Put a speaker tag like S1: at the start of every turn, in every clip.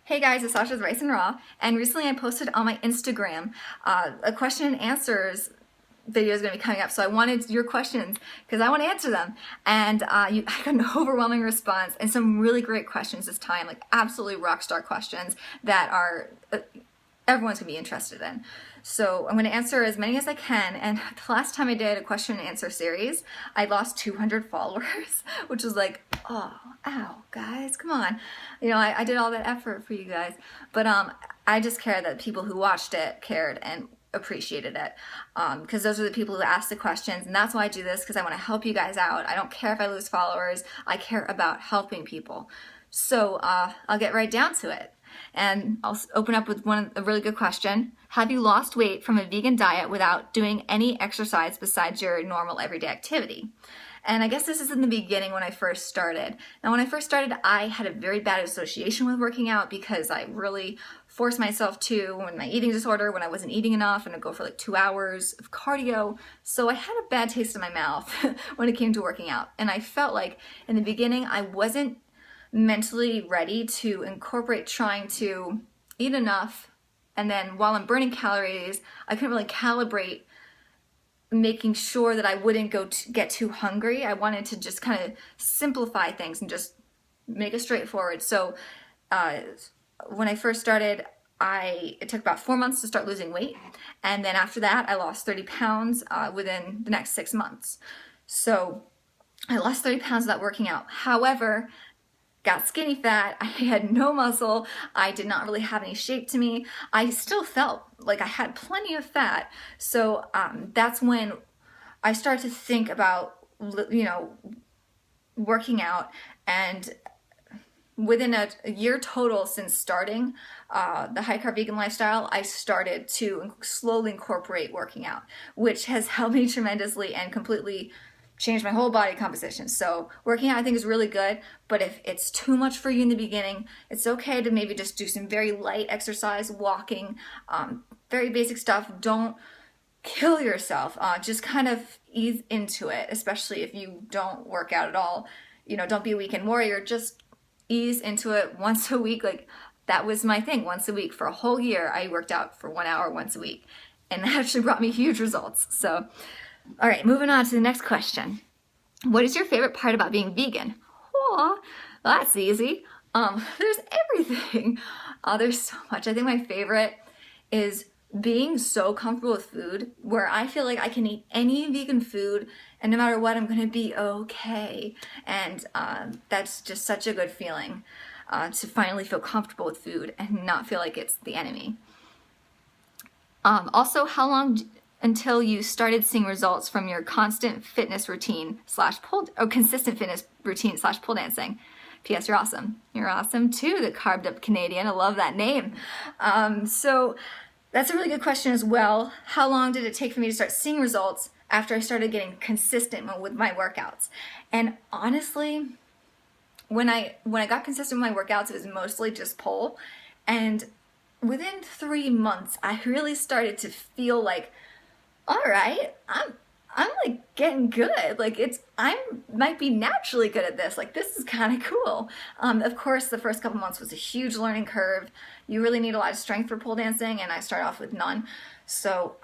S1: Hey guys, it's Sasha's Rice&Raw, and recently I posted on my Instagram a question and answers video is going to be coming up, so I wanted your questions because I want to answer them, and I got an overwhelming response and some really great questions this time, like absolutely rock star questions that are everyone's going to be interested in. So I'm going to answer as many as I can, and the last time I did a question and answer series, I lost 200 followers, which was like, oh, ow, guys, come on. You know, I did all that effort for you guys, but I just care that people who watched it cared and appreciated it, because those are the people who asked the questions, and that's why I do this, because I want to help you guys out. I don't care if I lose followers. I care about helping people. So I'll get right down to it. And I'll open up with a really good question. Have you lost weight from a vegan diet without doing any exercise besides your normal everyday activity? And I guess this is in the beginning when I first started. Now, when I first started, I had a very bad association with working out because I really forced myself to, when my eating disorder, when I wasn't eating enough, and I'd go for like 2 hours of cardio. So I had a bad taste in my mouth when it came to working out. And I felt like in the beginning, I wasn't mentally ready to incorporate trying to eat enough, and then while I'm burning calories, I couldn't really calibrate making sure that I wouldn't get too hungry. I wanted to just kind of simplify things and just make it straightforward. So when I first started, it took about 4 months to start losing weight, and then after that I lost 30 pounds within the next 6 months. So I lost 30 pounds without working out. However, got skinny fat, I had no muscle, I did not really have any shape to me. I still felt like I had plenty of fat. So that's when I started to think about, you know, working out. And within a year total since starting the high carb vegan lifestyle, I started to slowly incorporate working out, which has helped me tremendously and completely change my whole body composition. So working out I think is really good, but if it's too much for you in the beginning, it's okay to maybe just do some very light exercise, walking, very basic stuff. Don't kill yourself. Just kind of ease into it, especially if you don't work out at all. You know, don't be a weekend warrior. Just ease into it once a week. Like that was my thing, once a week. For a whole year, I worked out for 1 hour once a week, and that actually brought me huge results. So all right, moving on to the next question. What is your favorite part about being vegan? Oh, that's easy. There's everything. There's so much. I think my favorite is being so comfortable with food, where I feel like I can eat any vegan food and no matter what, I'm going to be okay. And that's just such a good feeling, to finally feel comfortable with food and not feel like it's the enemy. Also, how long until you started seeing results from your constant fitness routine consistent fitness routine / pole dancing? P.S. You're awesome. You're awesome too, the carved up Canadian. I love that name. So that's a really good question as well. How long did it take for me to start seeing results after I started getting consistent with my workouts? And honestly, when I got consistent with my workouts, it was mostly just pole. And within 3 months, I really started to feel like, all right, I'm like getting good. Like I might be naturally good at this. Like this is kind of cool. Of course, the first couple months was a huge learning curve. You really need a lot of strength for pole dancing, and I started off with none. So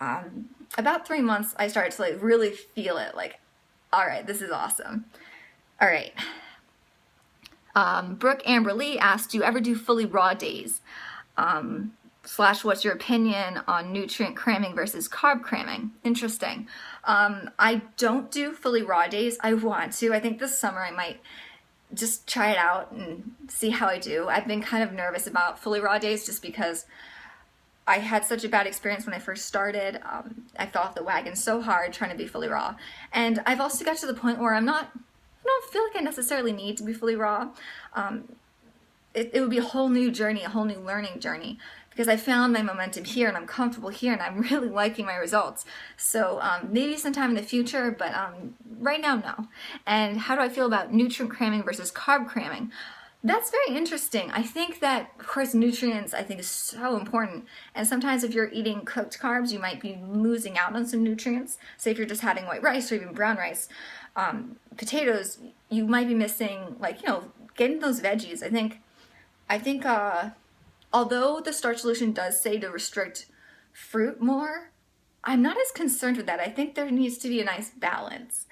S1: about 3 months, I started to like really feel it. Like, all right, this is awesome. All right. Brooke Amber Lee asked, do you ever do fully raw days? / what's your opinion on nutrient cramming versus carb cramming? Interesting. I don't do fully raw days. I want to. I think this summer I might just try it out and see how I do. I've been kind of nervous about fully raw days just because I had such a bad experience when I first started. I fell off the wagon so hard trying to be fully raw. And I've also got to the point where I don't feel like I necessarily need to be fully raw. It would be a whole new journey, a whole new learning journey, because I found my momentum here and I'm comfortable here and I'm really liking my results. So maybe sometime in the future, but right now, no. And how do I feel about nutrient cramming versus carb cramming? That's very interesting. I think that, of course, nutrients I think is so important. And sometimes if you're eating cooked carbs, you might be losing out on some nutrients. Say if you're just having white rice or even brown rice, potatoes, you might be missing, like, you know, getting those veggies. I think although the starch solution does say to restrict fruit more, I'm not as concerned with that. I think there needs to be a nice balance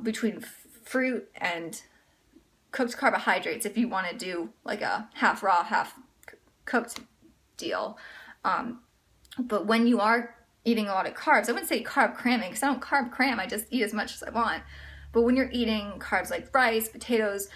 S1: between fruit and cooked carbohydrates if you want to do like a half raw, half cooked deal. But when you are eating a lot of carbs, I wouldn't say carb cramming because I don't carb cram, I just eat as much as I want. But when you're eating carbs like rice, potatoes,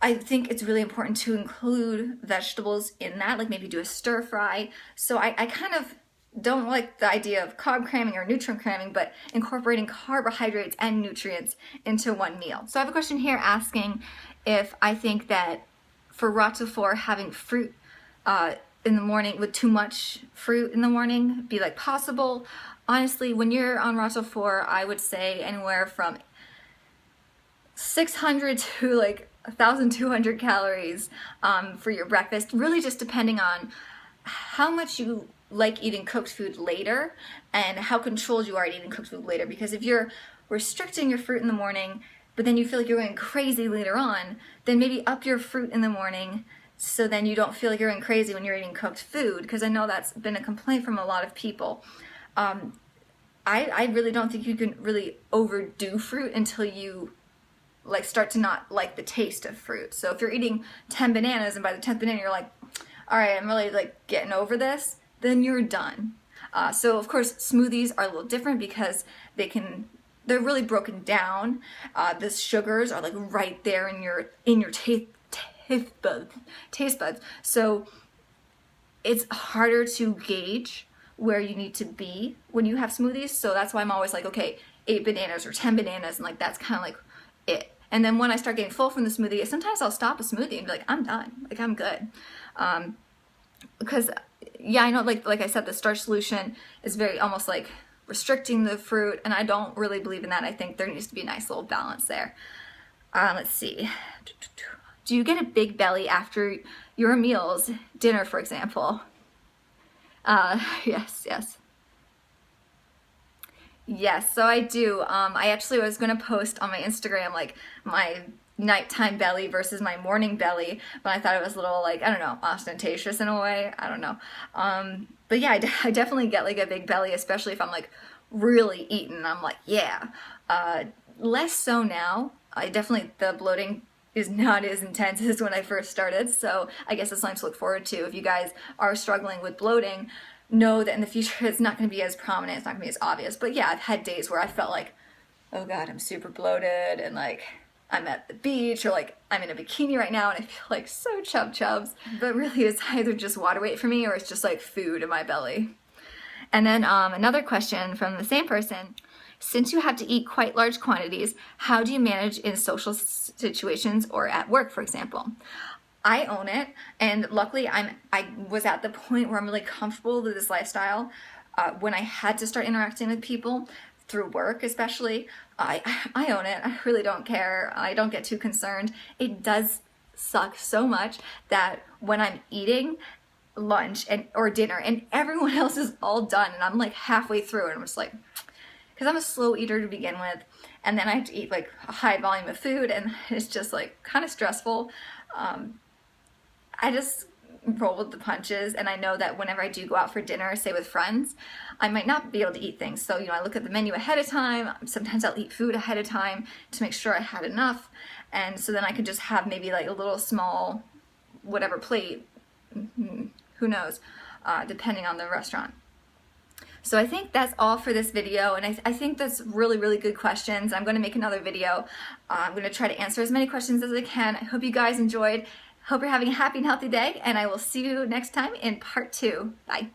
S1: I think it's really important to include vegetables in that, like maybe do a stir fry. So I kind of don't like the idea of carb cramming or nutrient cramming, but incorporating carbohydrates and nutrients into one meal. So I have a question here asking if I think that for roquefort, having fruit in the morning, with too much fruit in the morning, be like possible. Honestly, when you're on roquefort, I would say anywhere from 600 to like 1,200 calories for your breakfast, really just depending on how much you like eating cooked food later and how controlled you are at eating cooked food later. Because if you're restricting your fruit in the morning, but then you feel like you're going crazy later on, then maybe up your fruit in the morning so then you don't feel like you're going crazy when you're eating cooked food, because I know that's been a complaint from a lot of people. I really don't think you can really overdo fruit until you like start to not like the taste of fruit. So if you're eating 10 bananas and by the 10th banana you're like, all right, I'm really like getting over this, then you're done. So of course smoothies are a little different because they're really broken down. The sugars are like right there in your taste buds. So it's harder to gauge where you need to be when you have smoothies. So that's why I'm always like, okay, 8 bananas or 10 bananas, and like that's kind of like it. And then when I start getting full from the smoothie, sometimes I'll stop a smoothie and be like, I'm done, like I'm good. Because yeah, I know like I said, the starch solution is very almost like restricting the fruit, and I don't really believe in that. I think there needs to be a nice little balance there. Let's see. Do you get a big belly after your meals, dinner for example? Yes. Yes, so I do. I actually was going to post on my Instagram like my nighttime belly versus my morning belly, but I thought it was a little like, I don't know, ostentatious in a way. I don't know. But yeah, I definitely get like a big belly, especially if I'm like really eating. I'm like, yeah. Less so now. The bloating is not as intense as when I first started, so I guess it's something to look forward to. If you guys are struggling with bloating, know that in the future it's not going to be as prominent, it's not going to be as obvious. But yeah, I've had days where I felt like, oh god, I'm super bloated, and like I'm at the beach, or like I'm in a bikini right now and I feel like so chubs. But really it's either just water weight for me or it's just like food in my belly. And then another question from the same person. Since you have to eat quite large quantities, how do you manage in social situations or at work, for example? I own it, and luckily I was at the point where I'm really comfortable with this lifestyle. When I had to start interacting with people through work especially, I own it. I really don't care. I don't get too concerned. It does suck so much that when I'm eating lunch or dinner and everyone else is all done and I'm like halfway through and I'm just like, because I'm a slow eater to begin with, and then I have to eat like a high volume of food, and it's just like kind of stressful. I just roll with the punches, and I know that whenever I do go out for dinner, say with friends, I might not be able to eat things. So, I look at the menu ahead of time. Sometimes I'll eat food ahead of time to make sure I had enough, and so then I could just have maybe like a little small whatever plate, who knows, depending on the restaurant. So I think that's all for this video, and I think that's really, really good questions. I'm going to make another video. I'm going to try to answer as many questions as I can. I hope you guys enjoyed. Hope you're having a happy and healthy day, and I will see you next time in part 2. Bye.